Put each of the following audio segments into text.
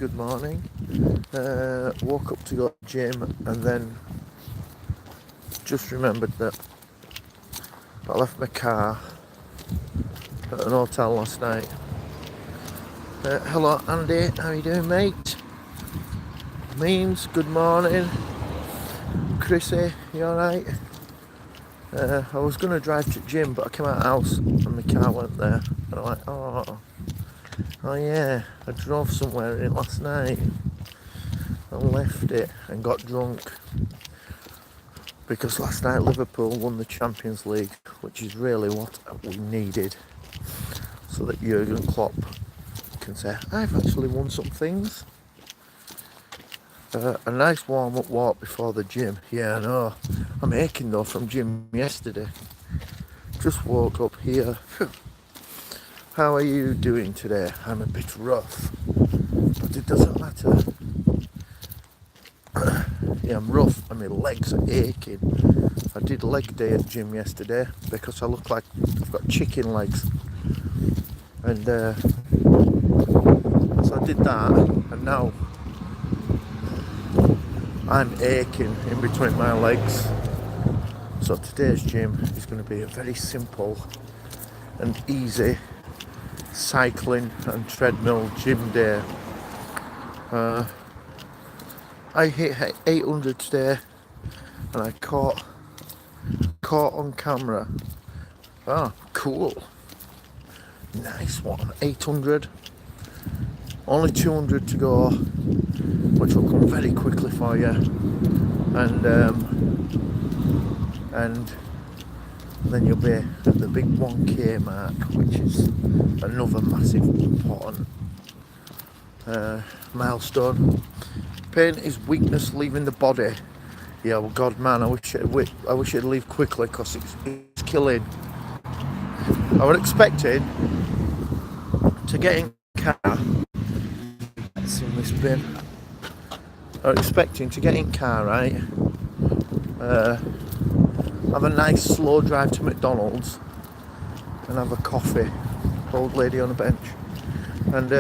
good morning. Woke up to go to the gym and then just remembered that I left my car at an hotel last night. Hello Andy, how you doing mate? Memes, good morning. Chrissy, you alright? I was going to drive to the gym but I came out of the house and my car went there. And I'm like, oh yeah, I drove somewhere in it last night and left it and got drunk. Because last night Liverpool won the Champions League, which is really what we needed, so that Jurgen Klopp can say, I've actually won some things. A nice warm-up walk before the gym. Yeah, I know. I'm aching though from gym yesterday. Just woke up here. How are you doing today? I'm a bit rough, but it doesn't matter. Yeah, I'm rough and my legs are aching. I did leg day at the gym yesterday because I look like I've got chicken legs. And so I did that, and now I'm aching in between my legs. So today's gym is going to be a very simple and easy cycling and treadmill gym day. I hit 800 today and I caught on camera. Oh, cool. Nice one. 800. Only 200 to go, which will come very quickly for you. And then you'll be at the big 1k mark, which is another massive important milestone. Pain is weakness leaving the body. Yeah, well, God, man, I wish it'd leave quickly because it's killing. I was expecting to get in car. Let's in this bin. I was expecting to get in car, right? Have a nice slow drive to McDonald's and have a coffee. Old lady on a bench, and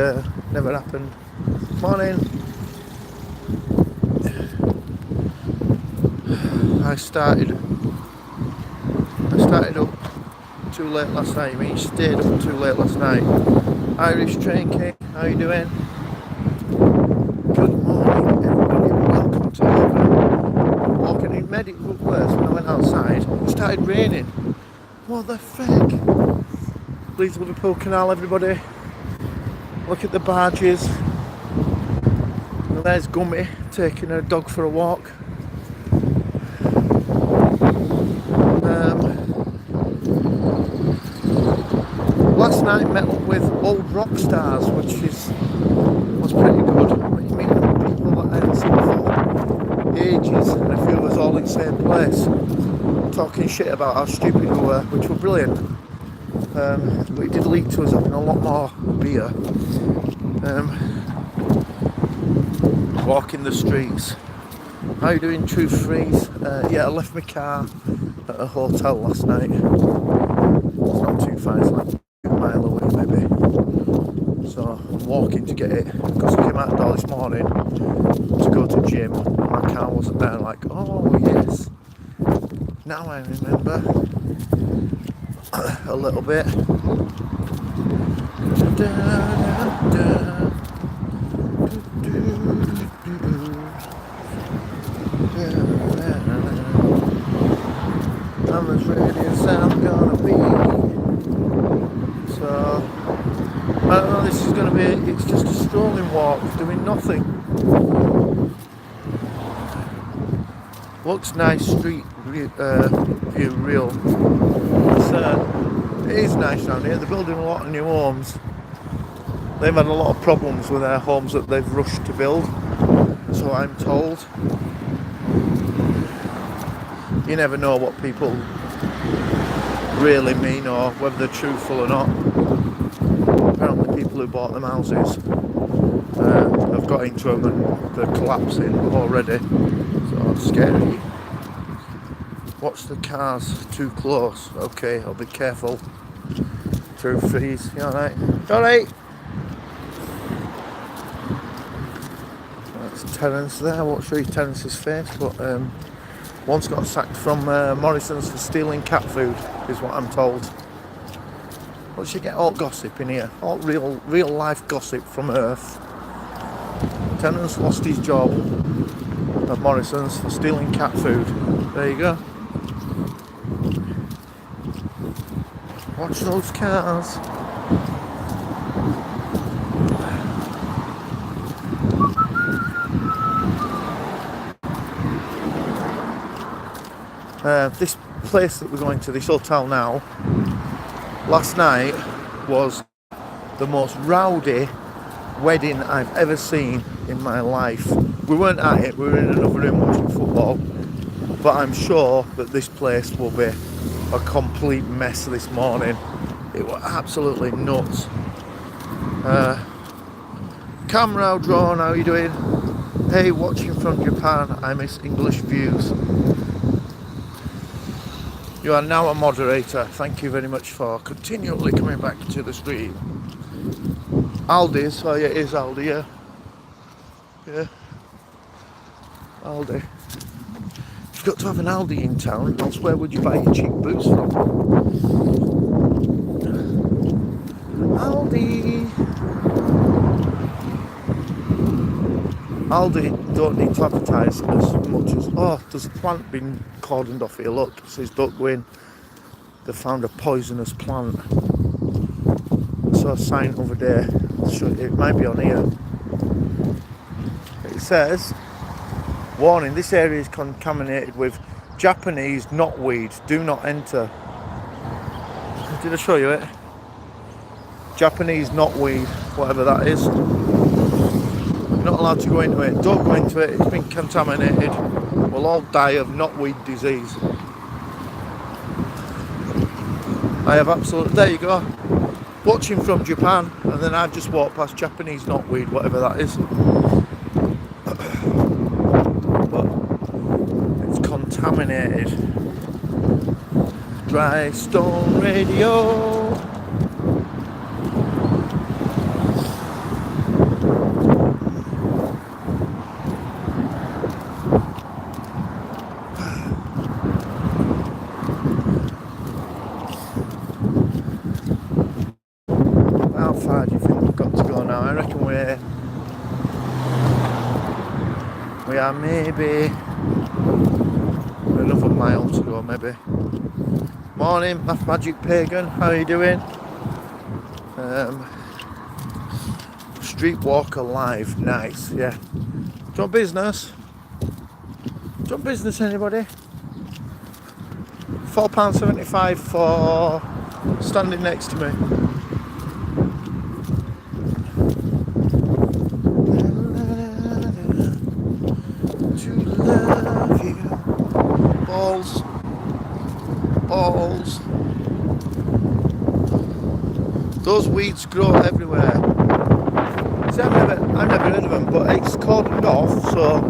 never happened. Morning. I started up too late last night. I mean, stayed up too late last night. Irish Train King, how you doing? Good morning, everybody. Welcome to Heaven. Walking in medical worse when I went outside. It started raining. What the feck? Please, Liverpool Canal, everybody. Look at the barges. And there's Gummy taking her dog for a walk. Last night met up with old rock stars, which was pretty good. You meet people that I hadn't seen for ages, and a few of us all in the same place, talking shit about how stupid we were, which were brilliant. But it did lead to us having a lot more beer. Walking the streets. How you doing, Truth Freeze? Yeah, I left my car at a hotel last night. It's not too far, it's like a mile away maybe. So I'm walking to get it because I came out the door this morning to go to gym. My car wasn't there. Like, oh yes, now I remember a little bit. I'm as ready as I'm gonna be. So I don't know, this is gonna be, it's just a strolling walk, doing nothing. Looks nice street view, real. It is nice down here. They're building a lot of new homes. They've had a lot of problems with their homes that they've rushed to build, so I'm told. You never know what people really mean or whether they're truthful or not. Apparently people who bought them houses have got into them and they're collapsing already. So scary. Watch the cars too close. Okay, I'll be careful. True freeze. You alright? Alright. Terence there. I won't show you Terence's face, but once got sacked from Morrison's for stealing cat food, is what I'm told. Let's you get all gossip in here, all real life gossip from Earth. Terence lost his job at Morrison's for stealing cat food. There you go. Watch those cars. This place that we're going to, this hotel now, last night was the most rowdy wedding I've ever seen in my life. We weren't at it, we were in another room watching football, but I'm sure that this place will be a complete mess this morning. It was absolutely nuts. Camera drone, how are you doing? Hey, watching from Japan, I miss English views. You are now a moderator. Thank you very much for continually coming back to the stream. Aldi's, oh yeah, it is Aldi, yeah. Yeah. Aldi. You've got to have an Aldi in town, else where would you buy your cheap boots from? Aldi. Aldi don't need to advertise as much as, oh, there's a plant being cordoned off here, look, it says don't go in. They found a poisonous plant. I saw a sign over there, it might be on here. It says, warning, this area is contaminated with Japanese knotweed, do not enter. Did I show you it? Japanese knotweed, whatever that is. You're not allowed to go into it. Don't go into it. It's been contaminated. We'll all die of knotweed disease. I have absolutely... There you go. Watching from Japan, and then I've just walked past Japanese knotweed, whatever that is. But it's contaminated. Dry Stone Radio. Maybe another mile to go, maybe. Morning, Math Magic Pagan, how are you doing? Streetwalker Live, nice, yeah. Do you want business? Do you want business, anybody? £4.75 for standing next to me. Balls. Those weeds grow everywhere. See, I've never heard of them, but it's cordoned off, so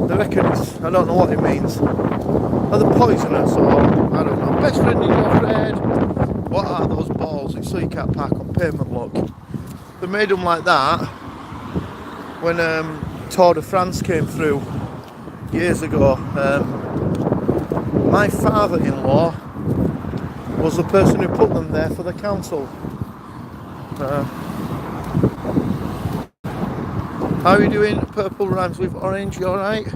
they reckon it's, I don't know what it means. Are they poisonous or I don't know. Best friend in your friend. What are those balls? It's so you can't park on pavement, look. They made them like that when Tour de France came through years ago. My father-in-law was the person who put them there for the council. How are you doing? Purple rhymes with orange, you alright?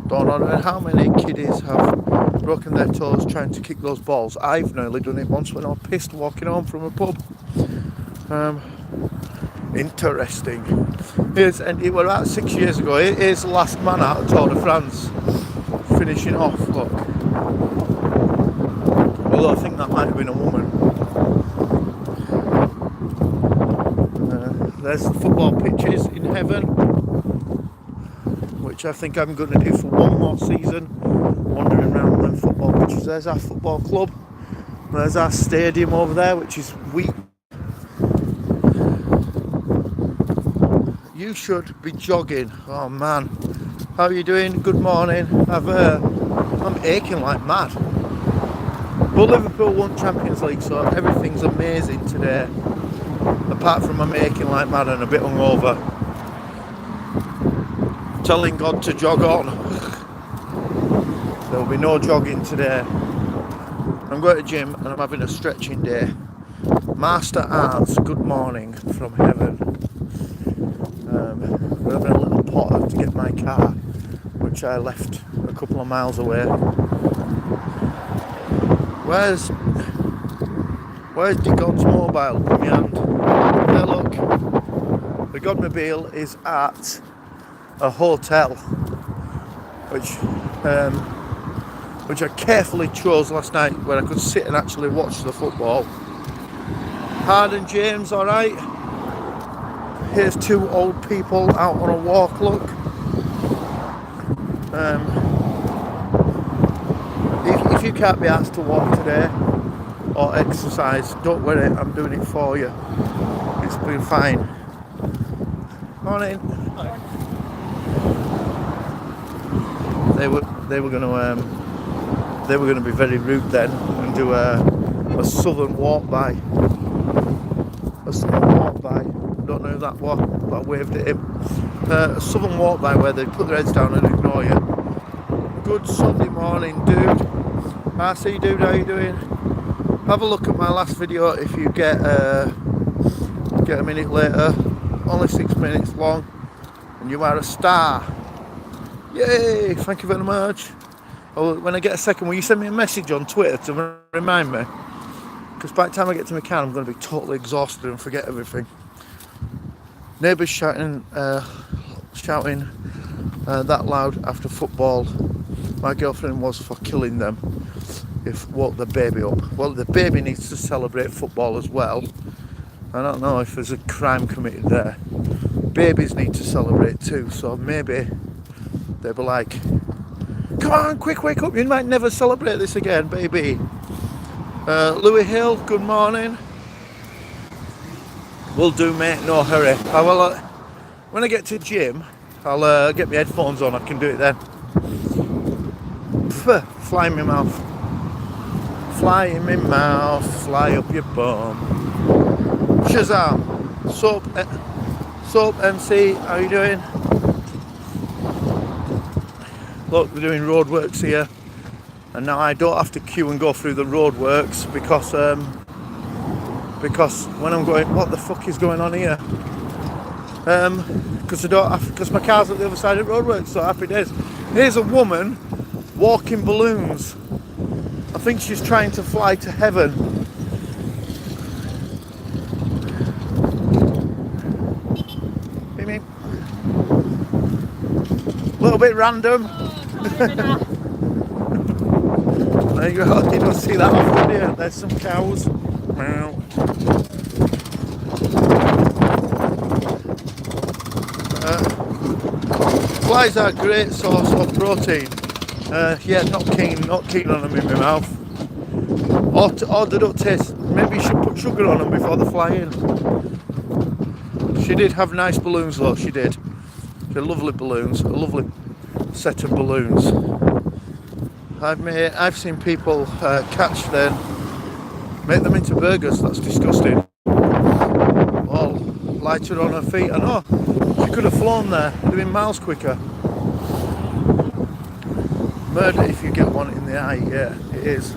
Don't know how many kiddies have broken their toes trying to kick those balls. I've nearly done it once when I was pissed walking home from a pub. Interesting. And it was about 6 years ago. Here's the last man out of Tour de France. Finishing off, look. Although I think that might have been a woman. There's the football pitches in heaven, which I think I'm going to do for one more season, wandering around them football pitches. There's our football club. There's our stadium over there, which is weak. You should be jogging. Oh man, how are you doing? Good morning. I'm aching like mad. But Liverpool won Champions League, so everything's amazing today. Apart from I'm aching like mad and a bit hungover. telling God to jog on. There will be no jogging today. I'm going to the gym and I'm having a stretching day. Master Arts, good morning from heaven. We're having a little potter to get my car, which I left a couple of miles away. Where's the God's mobile in my hand? Hey, look, the Godmobile is at a hotel, which I carefully chose last night, where I could sit and actually watch the football. Hard and James, all right. Here's two old people out on a walk. Look. If you can't be asked to walk today or exercise, don't worry, I'm doing it for you. It's been fine. Morning. They were going to be very rude then and do a southern walk by. A southern walk by. Don't know who that was, but I waved at him. A southern walk by where they put their heads down and ignore you. Good Sunday morning, dude. RC dude, how you doing? Have a look at my last video if you get a minute later. Only 6 minutes long, and you are a star. Yay! Thank you very much. Oh, when I get a second, will you send me a message on Twitter to remind me? Because by the time I get to my car, I'm going to be totally exhausted and forget everything. Neighbours shouting that loud after football. My girlfriend was for killing them. If woke the baby up. Well, the baby needs to celebrate football as well. I don't know if there's a crime committed there. Babies need to celebrate too, so maybe they'll be like, come on, quick, wake up, you might never celebrate this again, baby. Louis Hill, good morning. Will do, mate, no hurry. When I get to the gym, I'll get my headphones on, I can do it then. Fly in my mouth. Fly in my mouth, fly up your bum. Shazam. Soap MC, how you doing? Look, they're doing roadworks here, and now I don't have to queue and go through the roadworks because when I'm going, what the fuck is going on here? Because my car's at the other side of the roadworks, so happy days. Here's a woman walking balloons. I think she's trying to fly to heaven. A little bit random. There you go. You don't see that often, do you? There's some cows. Flies are a great source of protein. Yeah, not keen on them in my mouth. Or they don't taste. Maybe you should put sugar on them before they fly in. She did have nice balloons though, she did. They're lovely balloons, a lovely set of balloons. I've seen people catch them, make them into burgers. That's disgusting. All lighter on her feet. I know, she could have flown there, it'd have been miles quicker. Murder if you get one in the eye, yeah, it is.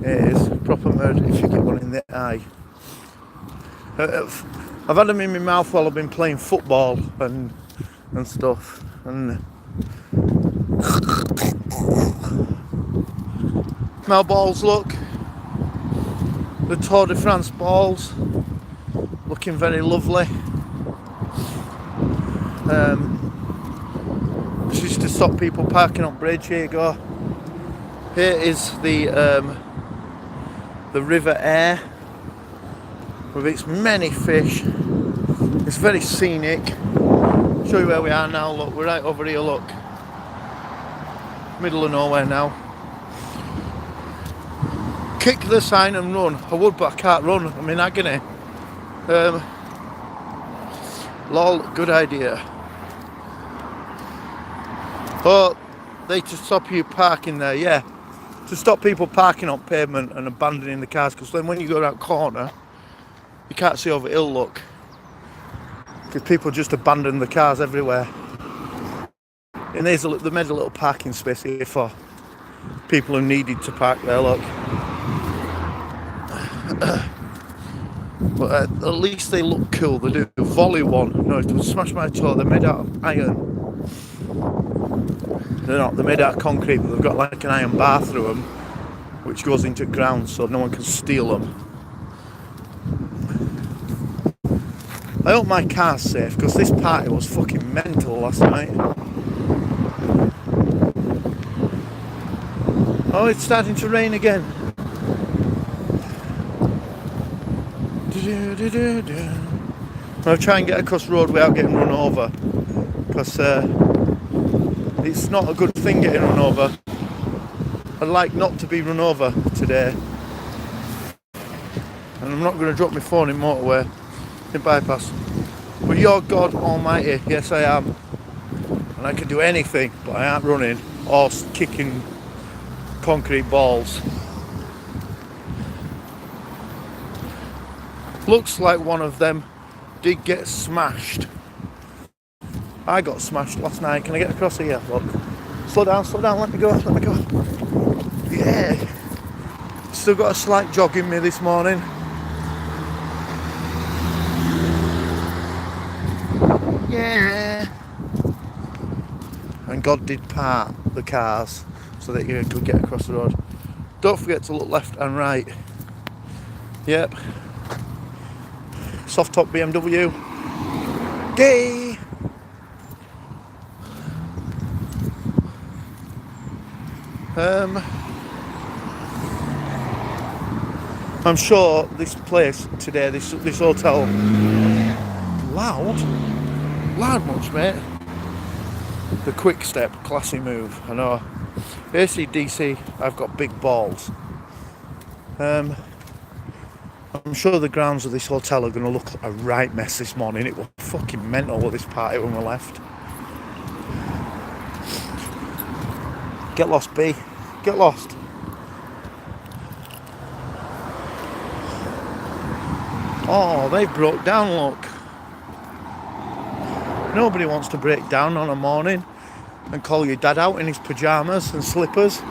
It is proper murder if you get one in the eye. I've had them in my mouth while I've been playing football and stuff. And my balls, look. The Tour de France balls, looking very lovely. Just to stop people parking on bridge. Here you go. Here is the River Aire with its many fish. It's very scenic. Show you where we are now. Look, we're right over here. Look, middle of nowhere now. Kick the sign and run. I would, but I can't run. I'm in agony. Lol, good idea. Oh, they to stop you parking there, yeah. To stop people parking on pavement and abandoning the cars, because then when you go around corner, you can't see over hill, look. because people just abandon the cars everywhere. And they made a little parking space here for people who needed to park there, look. But at least they look cool. They do. Volley one. No, it would smash my toe. They're made out of iron. They're not. They're made out of concrete, but they've got like an iron bar through them, which goes into ground so no one can steal them. I hope my car's safe, because this party was fucking mental last night. Oh, it's starting to rain again. I'll try and get across the road without getting run over, because it's not a good thing getting run over. I'd like not to be run over today, and I'm not going to drop my phone in motorway, in bypass. But you're God Almighty, yes I am, and I can do anything, but I ain't running or kicking concrete balls. Looks like one of them did get smashed. I got smashed last night. Can I get across here? Look. Slow down, let me go. Yeah. Still got a slight jog in me this morning. Yeah. And God did part the cars so that you could get across the road. Don't forget to look left and right. Yep. Soft top BMW. Gay. I'm sure this place today, this hotel, loud much, mate. The Quick Step, classy move. I know. AC/DC, I've got big balls. I'm sure the grounds of this hotel are going to look a right mess this morning. It was fucking mental with this party when we left. Get lost, B. Get lost. Oh, they broke down, look. Nobody wants to break down on a morning and call your dad out in his pyjamas and slippers.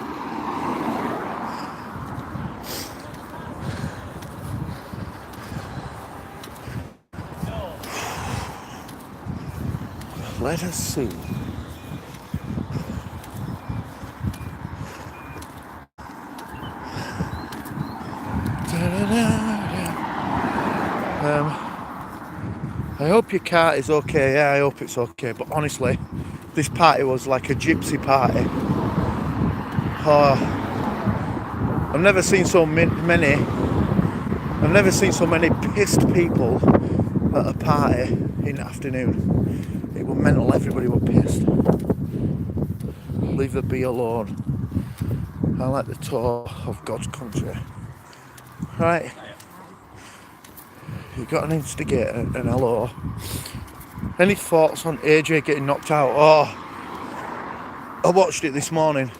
Let us see. I hope your car is okay. Yeah, I hope it's okay. But honestly, this party was like a gypsy party. I've never seen so many. I've never seen so many pissed people at a party in the afternoon. It was mental. Everybody was pissed. Leave the bee alone. I like the tour of God's country. Right. You got an instigator and hello. Any thoughts on AJ getting knocked out? Oh, I watched it this morning.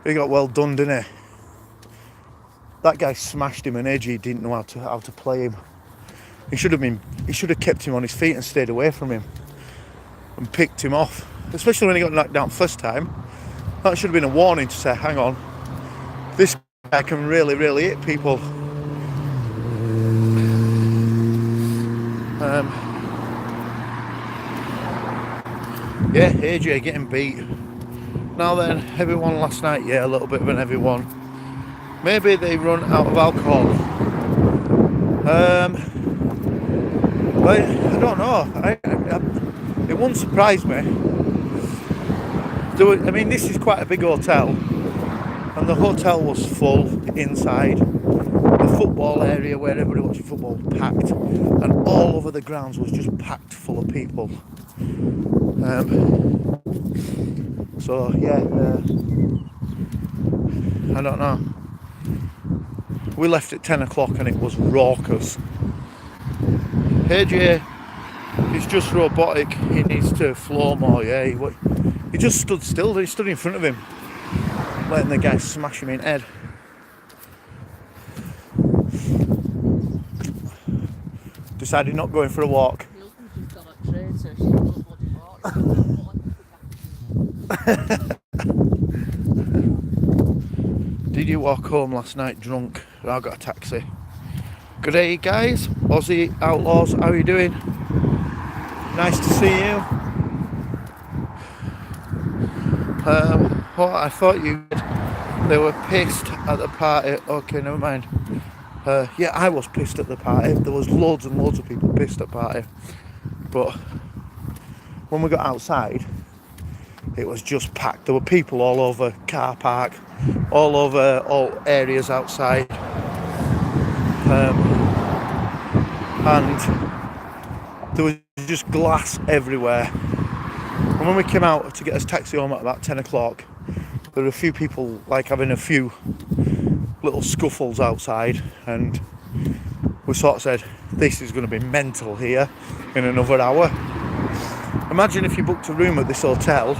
He got well done, didn't he? That guy smashed him, and AJ didn't know how to play him. He should have kept him on his feet and stayed away from him and picked him off. Especially when he got knocked down first time. That should have been a warning to say, hang on, this guy can really, really hit people. Yeah, AJ getting beat. Now then, heavy one last night. Yeah, a little bit of an heavy one. Maybe they run out of alcohol. But I don't know. It wouldn't surprise me. I mean, this is quite a big hotel, and the hotel was full inside. The football area where everybody watching football packed, and all over the grounds was just packed full of people. So yeah, I don't know. We left at 10 o'clock and it was raucous. AJ is just robotic. He needs to flow more. Yeah, he just stood still. He stood in front of him, letting the guy smash him in the head. Decided not going for a walk. Did you walk home last night drunk? I got a taxi. Good day, guys. Aussie Outlaws, how are you doing? Nice to see you. What I thought you did, they were pissed at the party. Okay, never mind. Yeah, I was pissed at the party. There was loads and loads of people pissed at the party. But when we got outside, it was just packed. There were people all over car park, all over all areas outside. And there was just glass everywhere. And when we came out to get us taxi home at about 10 o'clock, there were a few people like having a few little scuffles outside, and we sort of said, this is going to be mental here in another hour. Imagine if you booked a room at this hotel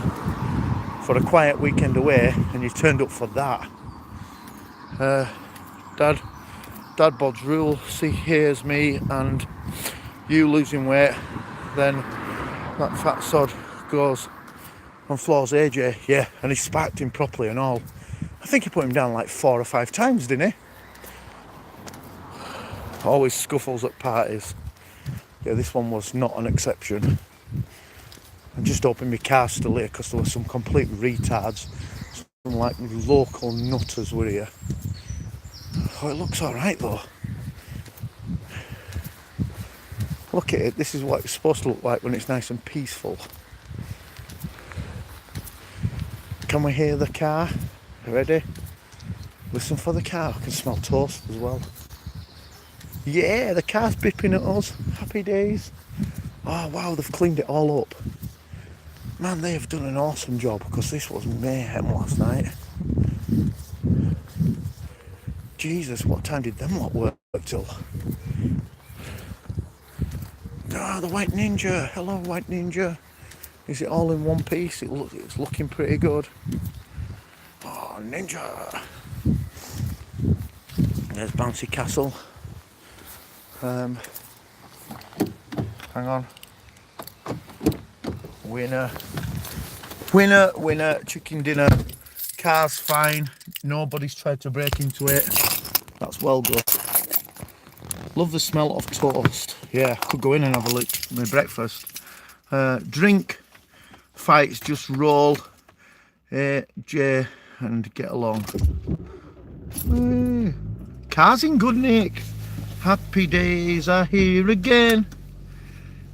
for a quiet weekend away and you turned up for that. Dad bod's rule, see, here's me and you losing weight, then that fat sod goes on floors AJ, yeah, and he sparked him properly and all. I think he put him down like 4 or 5 times, didn't he? Always scuffles at parties. Yeah, this one was not an exception. I'm just hoping my car's still here because there were some complete retards. Some like local nutters were here. Oh, it looks alright though. Look at it, this is what it's supposed to look like when it's nice and peaceful. Can we hear the car? Ready? Listen for the car. I can smell toast as well. Yeah, the car's bipping at us. Happy days. Oh wow, they've cleaned it all up. Man, they have done an awesome job because this was mayhem last night. Jesus, what time did them lot work till? Ah, the White Ninja. Hello, White Ninja. Is it all in one piece? It's looking pretty good. Oh, Ninja. There's Bouncy Castle. Hang on. Winner, chicken dinner. Car's fine. Nobody's tried to break into it. That's well good. Love the smell of toast. Yeah, could go in and have a look at my breakfast. Drink. Fights, just roll. J and get along. Car's in good nick. Happy days are here again.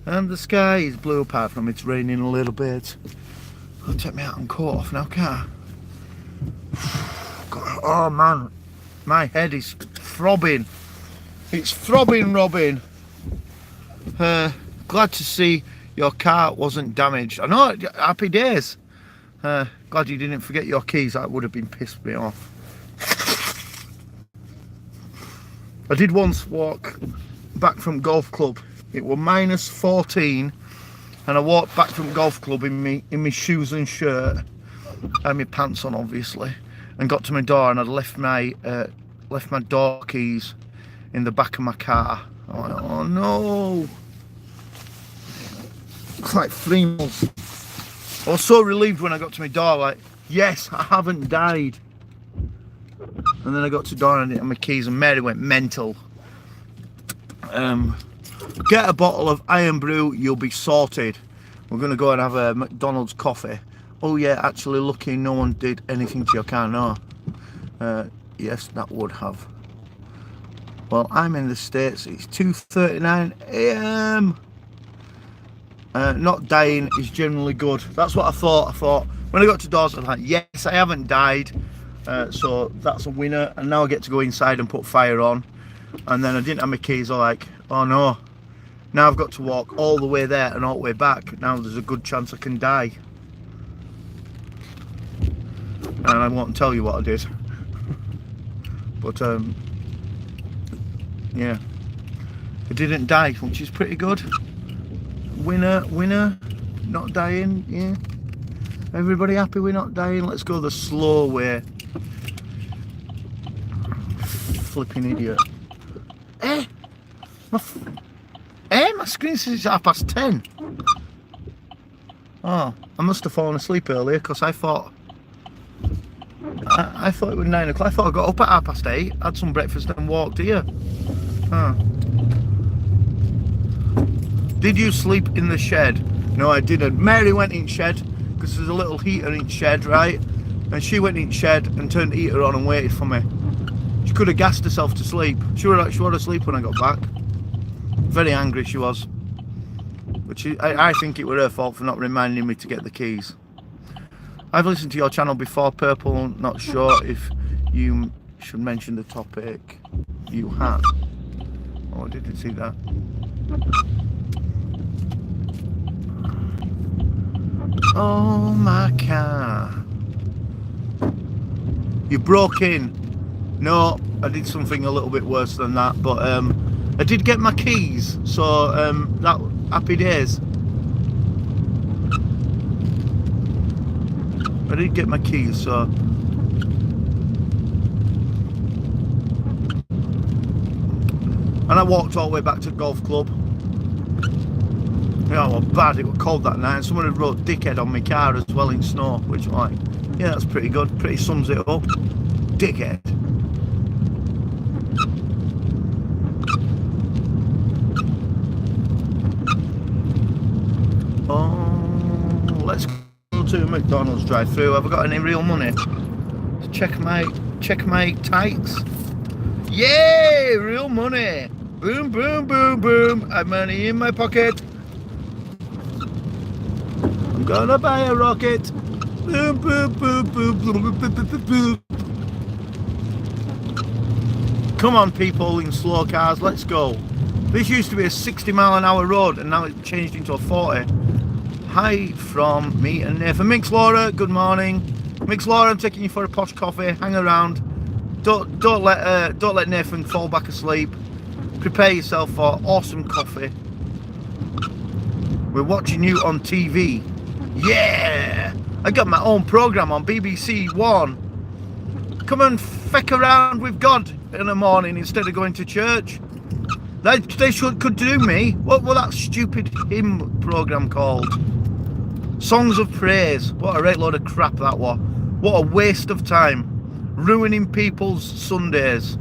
And the sky is blue apart from it's raining a little bit. I'll take my hat and coat off now, can't I? Oh man, my head is throbbing. It's throbbing, Robin. Glad to see your car wasn't damaged. I know, happy days. Glad you didn't forget your keys. That would have been pissed me off. I did once walk back from golf club. It was -14 and I walked back from golf club in my shoes and shirt and my pants on obviously, and got to my door and I'd left my door keys in the back of my car. I'm like, oh no. It's like 3 months. I was so relieved when I got to my door, like, yes, I haven't died. And then I got to the door and I didn't have my keys and Mary went mental. Get a bottle of Iron Brew, you'll be sorted. We're going to go and have a McDonald's coffee. Oh yeah, actually lucky no one did anything to your car, no. Yes, that would have. Well, I'm in the States, it's 2:39 AM. Not dying is generally good. That's what I thought. When I got to doors, I was like, yes, I haven't died. So that's a winner. And now I get to go inside and put fire on. And then I didn't have my keys. I'm like, oh no. Now I've got to walk all the way there and all the way back. Now there's a good chance I can die. And I won't tell you what I did. But yeah, I didn't die, which is pretty good. Winner, not dying. Yeah, everybody happy we're not dying. Let's go the slow way. Flipping idiot. My screen says it's 10:30. Oh, I must have fallen asleep earlier because I thought it was 9 o'clock. I thought I got up at 8:30, had some breakfast and walked here. Oh. Did you sleep in the shed? No, I didn't. Mary went in shed because there's a little heater in shed, right? And she went in shed and turned the heater on and waited for me. She could have gassed herself to sleep. She was asleep when I got back. Very angry she was. But I think it was her fault for not reminding me to get the keys. I've listened to your channel before, Purple. Not sure if you should mention the topic you had. Oh, did you see that? Oh, my car. You broke in. No, I did something a little bit worse than that, but I did get my keys, so that happy days. I did get my keys, so and I walked all the way back to the golf club. Yeah, well, bad. It was cold that night. Someone had wrote "dickhead" on my car as well in snow, which, like, yeah, that's pretty good. Pretty sums it up. Dickhead. Oh, let's go to a McDonald's drive-through. Have I got any real money? Check my tights. Yay! Real money. Boom, boom, boom, boom. I have money in my pocket. I'm gonna buy a rocket. Boom, boom, boom, boom, boom, boom, boom, boom, boom. Come on, people in slow cars, let's go. This used to be a 60-mile-an-hour road, and now it's changed into a 40. Hi from me and Nathan. Mix Laura, good morning. Mix Laura, I'm taking you for a posh coffee. Hang around. Don't let Nathan fall back asleep. Prepare yourself for awesome coffee. We're watching you on TV. Yeah! I got my own program on BBC One. Come and feck around with God in the morning instead of going to church. They could do me. What was that stupid hymn program called? Songs of Praise. What a right load of crap that was. What a waste of time. Ruining people's Sundays.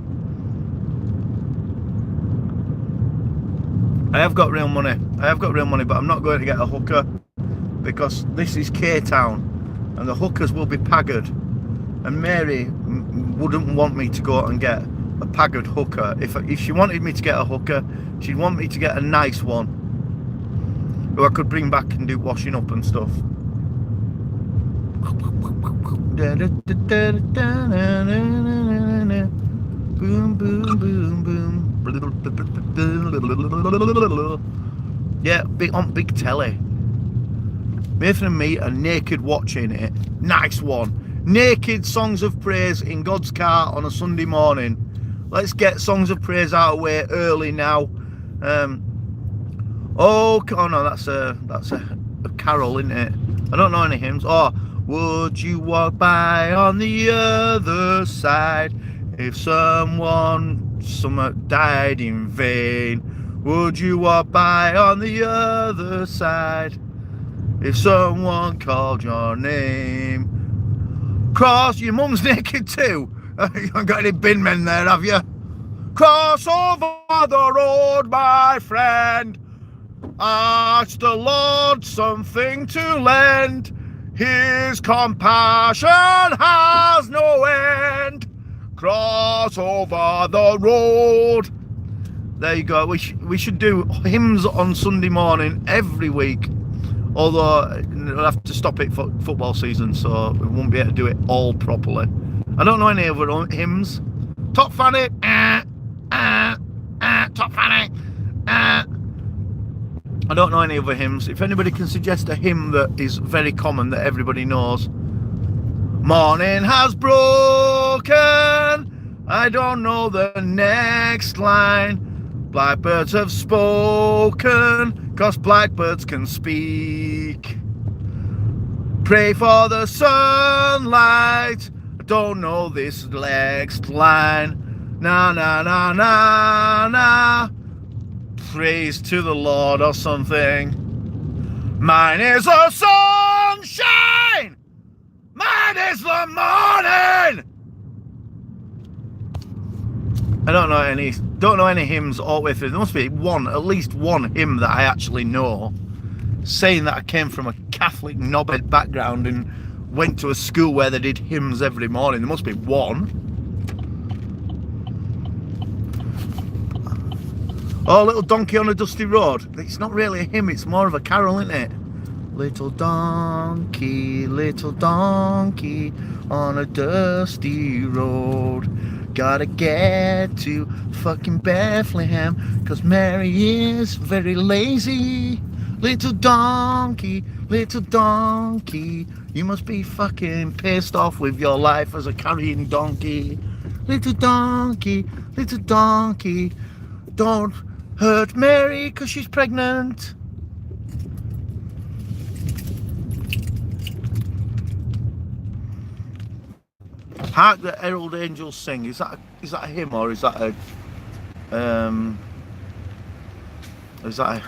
I have got real money, but I'm not going to get a hooker because this is K-Town and the hookers will be paggered, and Mary wouldn't want me to go out and get a paggered hooker. If she wanted me to get a hooker, she'd want me to get a nice one who I could bring back and do washing up and stuff. Boom, boom, boom, boom. Yeah, big telly. Nathan and me are naked watching it. Nice one. Naked songs of praise in God's car on a Sunday morning. Let's get songs of praise out of the way early now. Oh no, that's a carol, isn't it? I don't know any hymns. Oh, would you walk by on the other side if someone died in vain? Would you walk by on the other side if someone called your name? Cross, your mum's naked too. You haven't got any bin men there, have you? Cross over the road, my friend. Ask the Lord something to lend. His compassion has no end. Cross over the road. There you go. We should do hymns on Sunday morning every week. Although we'll have to stop it for football season, so we won't be able to do it all properly. I don't know any other hymns. Top Fanny. Top Fanny. I don't know any other hymns. If anybody can suggest a hymn that is very common that everybody knows. Morning has broken. I don't know the next line. Blackbirds have spoken, 'cause blackbirds can speak. Pray for the sunlight. I don't know this next line. Na na na na na. Praise to the Lord or something. Mine is the sunshine. Mine is the morning. I don't know any hymns all the way through. There must be at least one hymn that I actually know, saying that I came from a Catholic knobhead background and went to a school where they did hymns every morning. There must be one. Oh, little donkey on a dusty road. It's not really a hymn, it's more of a carol, isn't it? Little donkey on a dusty road. Gotta get to fucking Bethlehem, 'cause Mary is very lazy. Little donkey, you must be fucking pissed off with your life as a carrying donkey. Little donkey, don't hurt Mary 'cause she's pregnant. Hark the herald angels sing. Is that a hymn, or is that a is that a...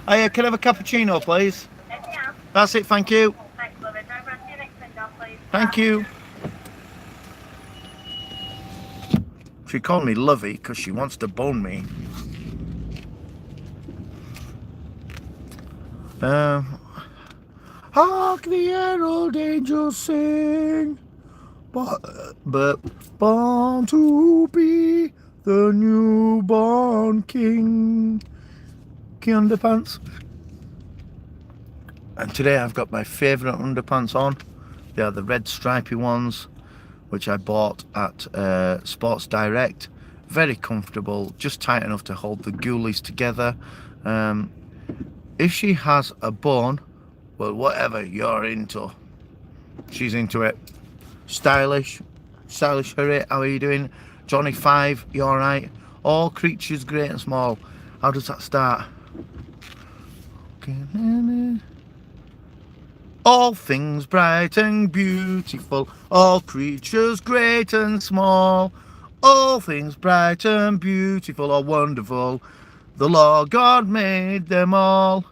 Oh yeah, can I have a cappuccino, please? Yeah. That's it, thank you. Thanks, love it. Over to your next window, please. Thank you. She called me Lovey because she wants to bone me. Hark the herald angels sing, but born to be the newborn king. King underpants. And today I've got my favourite underpants on. They are the red stripy ones, which I bought at Sports Direct. Very comfortable, just tight enough to hold the ghoulies together. If she has a bone, well, whatever you're into, she's into it. Stylish Harry, how are you doing? Johnny 5, you alright? All creatures great and small. How does that start? All things bright and beautiful, all creatures great and small, all things bright and beautiful are wonderful, the Lord God made them all.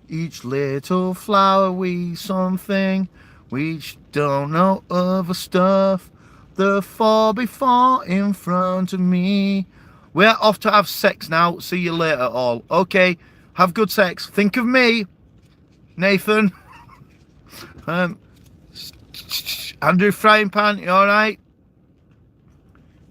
Each little flower wee something, which don't know other stuff, the fall before in front of me. We're off to have sex now, see you later all. Okay, have good sex, think of me, Nathan. Andrew Frying Pan, you alright?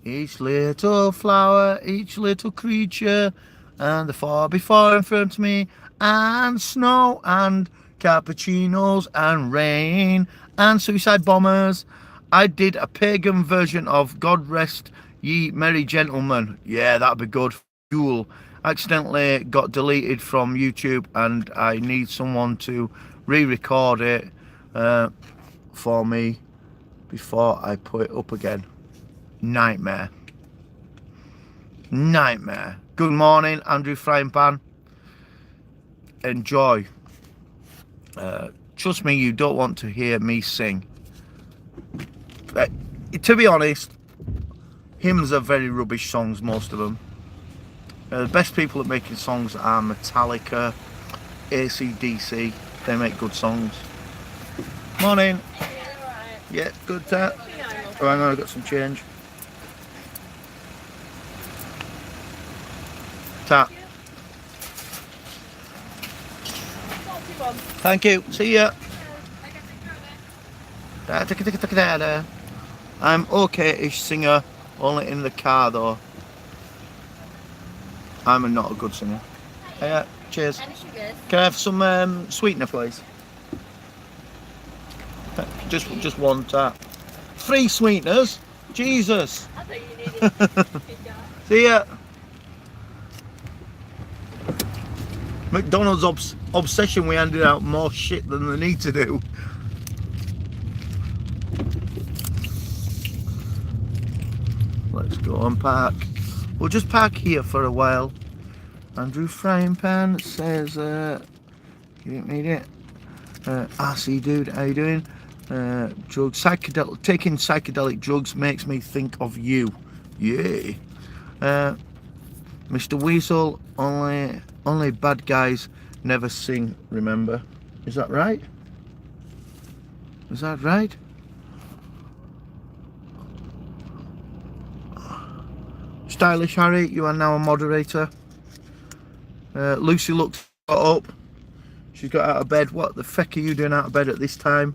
Each little flower, each little creature, and the far before in front of me, and snow, and cappuccinos, and rain, and suicide bombers. I did a pagan version of God Rest Ye Merry Gentlemen. Yeah, that'd be good. Cool. Accidentally got deleted from YouTube, and I need someone to re-record it for me before I put it up again. Nightmare. Good morning, Andrew Frying Pan. Enjoy. Trust me, you don't want to hear me sing. To be honest, hymns are very rubbish songs, most of them. The best people at making songs are Metallica, AC/DC. They make good songs. Morning. Yeah, good tat. Oh, hang on, I've got some change. Tat. Thank you. See ya. I'm okay-ish singer, only in the car though. I'm not a good singer. Yeah, cheers. Can I have some sweetener, please? Just one tap. 3 sweeteners? Jesus. I thought you needed. See ya. McDonald's obsession with handing out more shit than they need to do. Let's go and park. We'll just park here for a while. Andrew Frying Pan says, you didn't need it. RC dude, how you doing? Drugs, taking psychedelic drugs makes me think of you. Yeah. Mr. Weasel, only bad guys Never sing, remember. Is that right? Is that right? Stylish Harry, you are now a moderator. Lucy looks up. She's got out of bed. What the feck are you doing out of bed at this time?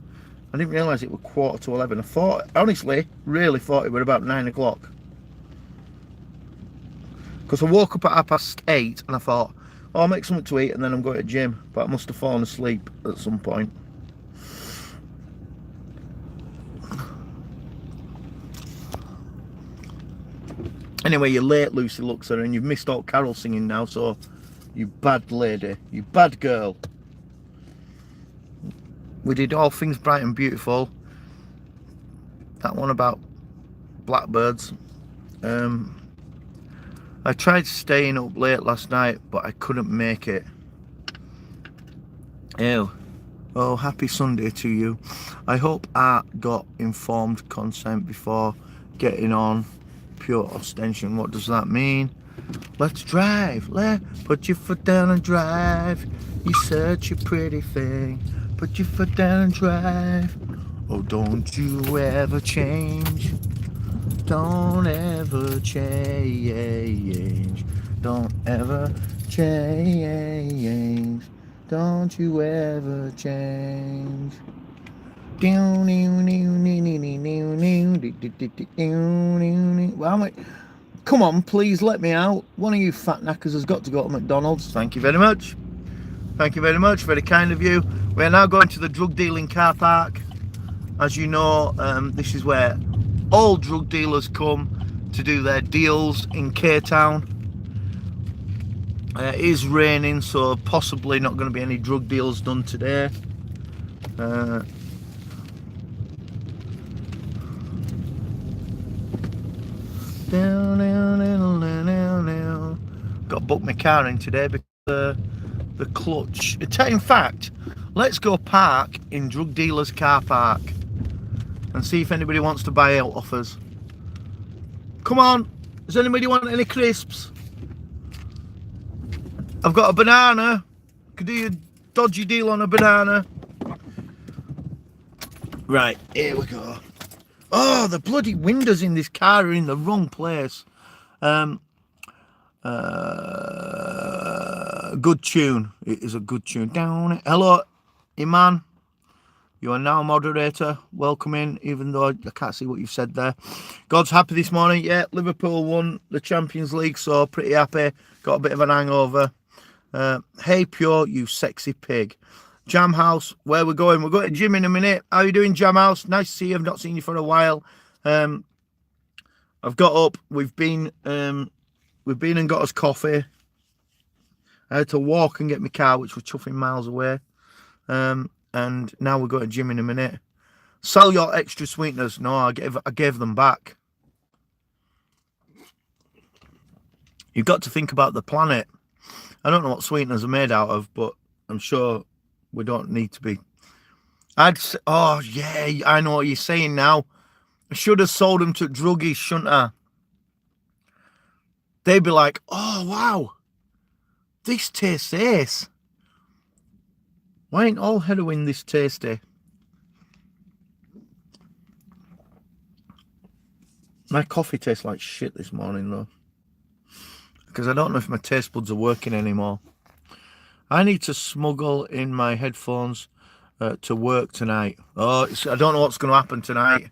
I didn't realise it was 11:15. I thought, honestly, really thought it was about 9 o'clock. Because I woke up at 8:30 and I thought, oh, I'll make something to eat and then I'm going to the gym. But I must have fallen asleep at some point. Anyway, you're late, Lucy looks at her, and you've missed out Carol singing now, so you bad lady, you bad girl. We did All Things Bright and Beautiful. That one about blackbirds. I tried staying up late last night, but I couldn't make it. Ew. Oh, happy Sunday to you. I hope I got informed consent before getting on. Pure ostension. What does that mean? Let's drive. Put your foot down and drive. You're such a pretty thing. Put your foot down and drive. Oh, don't you ever change. Don't ever change. Don't ever change. Don't you ever change. Well, come on, please let me out. One of you fat knackers has got to go to McDonald's. Thank you very much. Thank you very much. Very kind of you. We are now going to the drug dealing car park. As you know, this is where all drug dealers come to do their deals in K-Town. It is raining, so possibly not going to be any drug deals done today. Got to book my car in today because the clutch. In fact, let's go park in drug dealers car park and see if anybody wants to buy out off us. Come on, does anybody want any crisps? I've got a banana. Could do you a dodgy deal on a banana. Right, here we go. Oh, the bloody windows in this car are in the wrong place. Good tune. It is a good tune. Down. Hello, Iman. You are now a moderator. Welcome in, even though I can't see what you've said there. God's happy this morning. Yeah, Liverpool won the Champions League, so pretty happy. Got a bit of an hangover. Hey, Pure, you sexy pig. Jam House, where we're going? We're going to gym in a minute. How are you doing, Jam House? Nice to see you. I've not seen you for a while. I've got up. We've been and got us coffee. I had to walk and get my car, which was chuffing miles away. And now we're going to gym in a minute. Sell your extra sweeteners. No, I gave them back. You've got to think about the planet. I don't know what sweeteners are made out of, but I'm sure we don't need to be. Oh, yeah, I know what you're saying now. I should have sold them to druggies, shouldn't I? They'd be like, oh, wow, this tastes ace. Why ain't all heroin this tasty? My coffee tastes like shit this morning, though. Because I don't know if my taste buds are working anymore. I need to smuggle in my headphones to work tonight. Oh, I don't know what's going to happen tonight.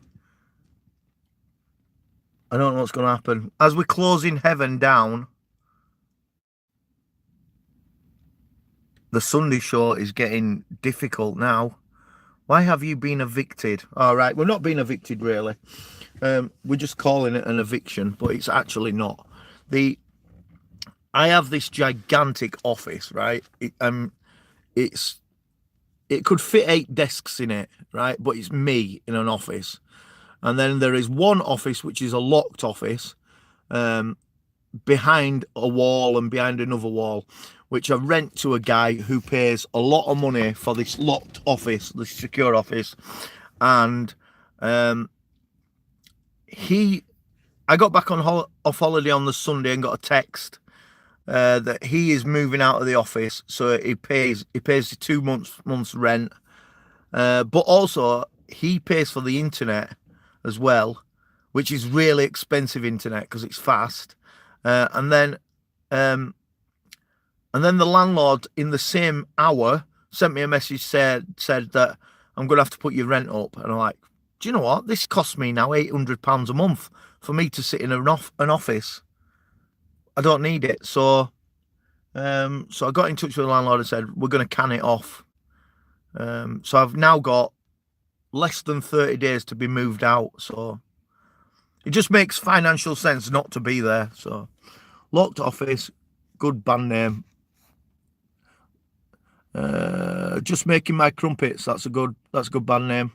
I don't know what's going to happen. As we're closing heaven down, the Sunday show is getting difficult now. Why have you been evicted? All right, we're not being evicted, really. We're just calling it an eviction, but it's actually not. I have this gigantic office, right? It could fit 8 desks in it, right? But it's me in an office. And then there is one office, which is a locked office, behind a wall and behind another wall, which I rent to a guy who pays a lot of money for this locked office, this secure office. And I got back off holiday on the Sunday and got a text that he is moving out of the office, so he pays the 2 months rent, but also he pays for the internet as well, which is really expensive internet because it's fast, and then the landlord in the same hour sent me a message said that I'm going to have to put your rent up, and I'm like, do you know what? This costs me now £800 a month for me to sit in an office. I don't need it. So I got in touch with the landlord and said, we're going to can it off. So I've now got less than 30 days to be moved out. So it just makes financial sense not to be there. So Locked Office, good band name. Just Making My Crumpets, that's a good band name.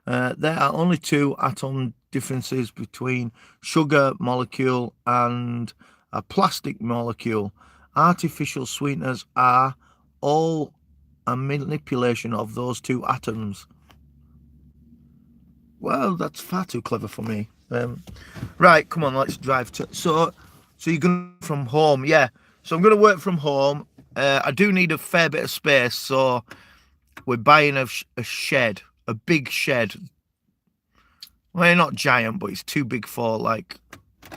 There are only 2 atom differences between sugar molecule and a plastic molecule. Artificial sweeteners are all a manipulation of those 2 atoms. Well, that's far too clever for me. Right, come on, let's drive to... So you're going from home, yeah. So I'm going to work from home. I do need a fair bit of space, so we're buying a shed, a big shed. Well, not giant, but it's too big for, like,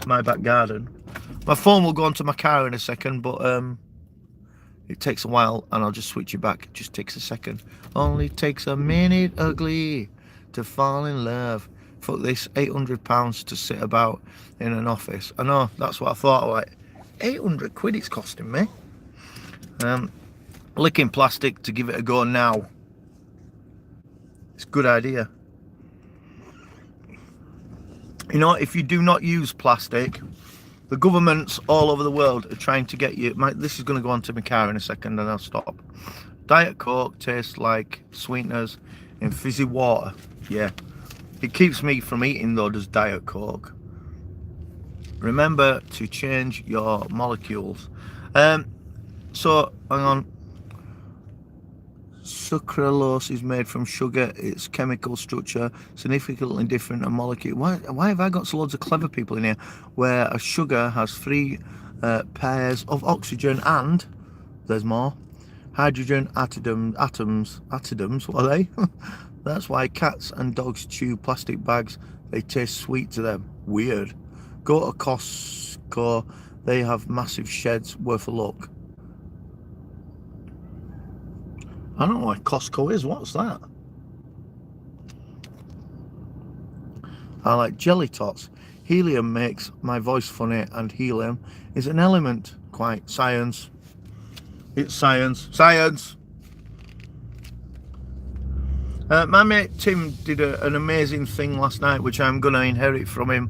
my back garden. My phone will go onto my car in a second, but it takes a while, and I'll just switch it back. It just takes a second. Only takes a minute, ugly, to fall in love. Fuck this, £800 to sit about in an office. I know, that's what I thought. Like, 800 quid it's costing me. Licking plastic to give it a go now. It's a good idea. You know, if you do not use plastic, the governments all over the world are trying to get you... This is going to go onto my car in a second and I'll stop. Diet Coke tastes like sweeteners in fizzy water. Yeah. It keeps me from eating though, does Diet Coke. Remember to change your molecules. So, hang on. Sucralose is made from sugar. Its chemical structure significantly different than molecule. Why have I got so loads of clever people in here? Where a sugar has 3 pairs of oxygen and there's more hydrogen atoms. What are they? That's why cats and dogs chew plastic bags. They taste sweet to them. Weird. Go to Costco. They have massive sheds. Worth a look. I don't know what Costco is. What's that? I like jelly tots. Helium makes my voice funny, and helium is an element. Quite science. It's science. Science. My mate Tim did an amazing thing last night, which I'm going to inherit from him.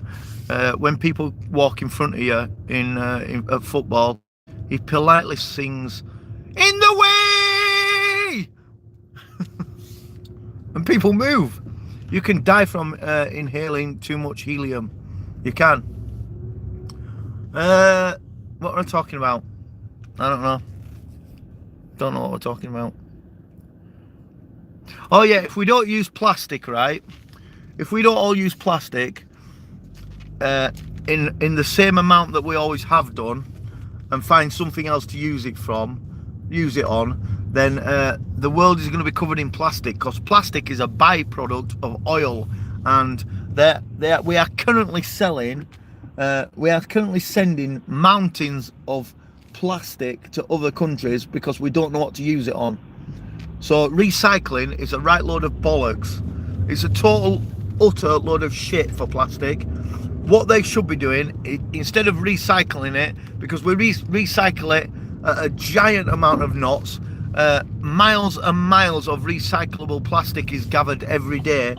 When people walk in front of you at football, he politely sings, "In the way!" And people move. You can die from inhaling too much helium. You can. What am I talking about? I don't know. Don't know what we're talking about. Oh yeah, if we don't use plastic, right? If we don't all use plastic in the same amount that we always have done, and find something else to use it on, then the world is going to be covered in plastic, because plastic is a byproduct of oil, and we are currently sending mountains of plastic to other countries because we don't know what to use it on. So recycling is a right load of bollocks. It's a total, utter load of shit for plastic. What they should be doing, instead of recycling it, because we recycle it at a giant amount of knots, miles and miles of recyclable plastic is gathered every day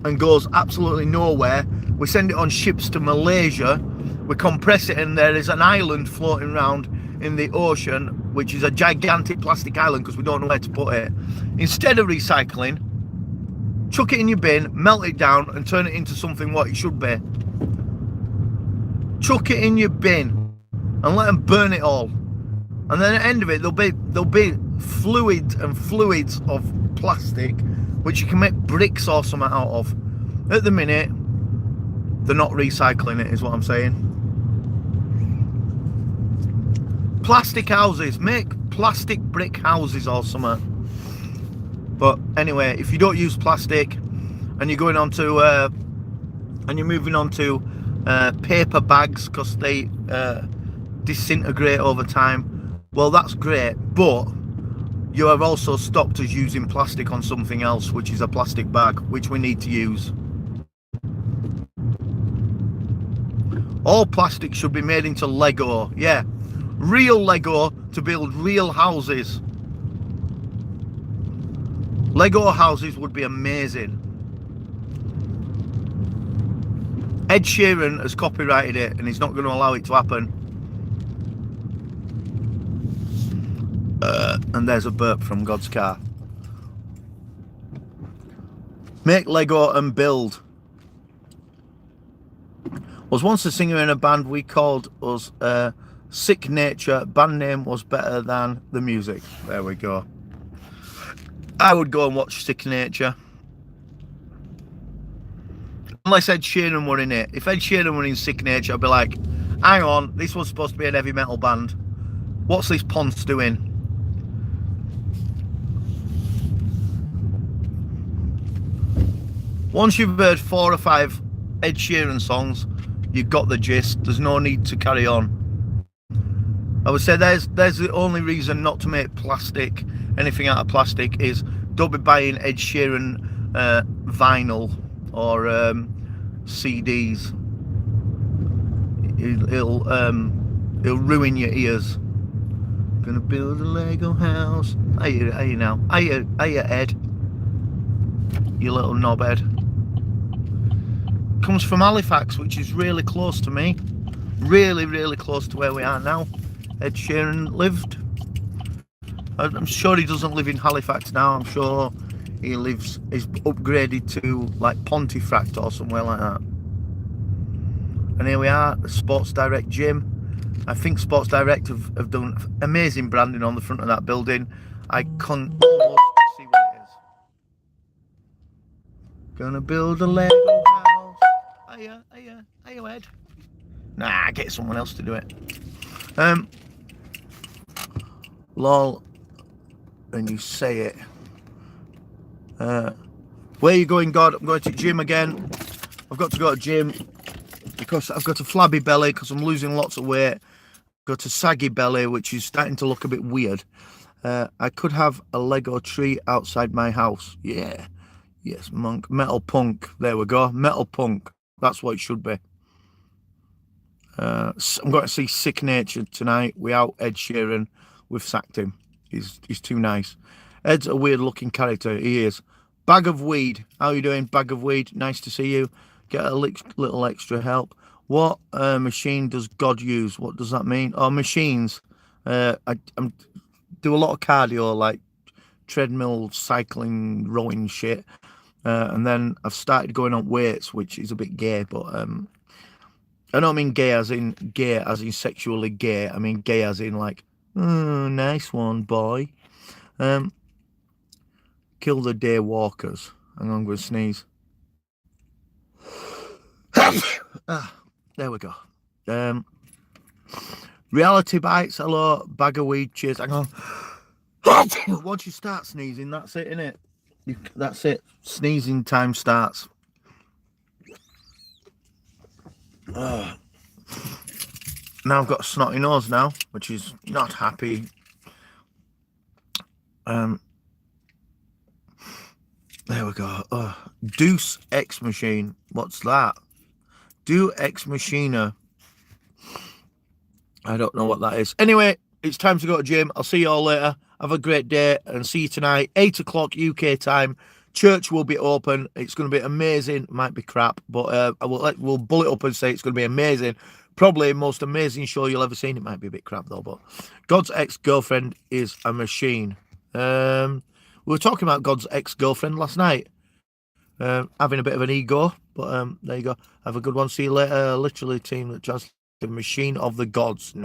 and goes absolutely nowhere. We send it on ships to Malaysia, we compress it, and there is an island floating around in the ocean, which is a gigantic plastic island because we don't know where to put it. Instead of recycling, chuck it in your bin, melt it down, and turn it into something what it should be. Chuck it in your bin and let them burn it all. And then at the end of it, there'll be fluids of plastic which you can make bricks or something out of. At the minute, they're not recycling it, is what I'm saying. Plastic houses. Make plastic brick houses or something. But anyway, if you don't use plastic and you're going on to and you're moving on to paper bags because they disintegrate over time, well, that's great, but you have also stopped us using plastic on something else, which is a plastic bag, which we need to use. All plastic should be made into Lego. Yeah, real Lego to build real houses. Lego houses would be amazing. Ed Sheeran has copyrighted it and he's not going to allow it to happen. And there's a burp from God's car. Make Lego and build. Was once a singer in a band. We called us Sick Nature. Band name was better than the music. There we go. I would go and watch Sick Nature. Unless Ed Sheeran were in it. If Ed Sheeran were in Sick Nature, I'd be like, hang on, this was supposed to be an heavy metal band. What's this Ponce doing? Once you've heard 4 or 5 Ed Sheeran songs, you've got the gist. There's no need to carry on. I would say there's the only reason not to make plastic, anything out of plastic, is don't be buying Ed Sheeran vinyl or CDs. It'll ruin your ears. Gonna build a Lego house. Are you now? Are you Ed? You little knobhead. Comes from Halifax, which is really close to me. Really close to where we are now. Ed Sheeran lived. I'm sure he doesn't live in Halifax now. I'm sure he lives, is upgraded to like Pontefract or somewhere like that. And here we are, the Sports Direct gym. I think Sports Direct have done amazing branding on the front of that building. I can almost see what it is. Gonna build a Lego house. Are you Ed? Nah, get someone else to do it. Lol, and you say it. Where are you going, God? I'm going to gym again. I've got to go to gym because I've got a flabby belly because I'm losing lots of weight. I've got a saggy belly, which is starting to look a bit weird. I could have a Lego tree outside my house. Yeah. Yes, monk. Metal punk. There we go. Metal punk. That's what it should be. I'm going to see Sick Nature tonight without Ed Sheeran. We've sacked him. He's too nice. Ed's a weird looking character. He is. Bag of weed. How are you doing, Bag of weed? Nice to see you. Get a little extra help. What machine does God use? What does that mean? Oh, machines. I do a lot of cardio, like treadmill, cycling, rowing shit. And then I've started going on weights, which is a bit gay, but I don't mean gay as in sexually gay. I mean gay as in like, oh, nice one, boy. Kill the day walkers. Hang on, I'm going to sneeze. There we go. Reality Bites, hello. Bag of weed, cheers. Hang on. Once you start sneezing, that's it, innit? That's it. Sneezing time starts. Now I've got a snotty nose now, which is not happy. There we go. Deuce Ex Machine. What's that? Do Ex Machina. I don't know what that is. Anyway, it's time to go to gym. I'll see you all later. Have a great day and see you tonight. 8 o'clock UK time. Church will be open. It's going to be amazing. Might be crap, but we'll bull it up and say it's going to be amazing. Probably the most amazing show you'll ever seen. It might be a bit crap though, but God's ex-girlfriend is a machine. We were talking about God's ex-girlfriend last night. Having a bit of an ego, but there you go. Have a good one. See you later. Literally team that just the machine of the gods.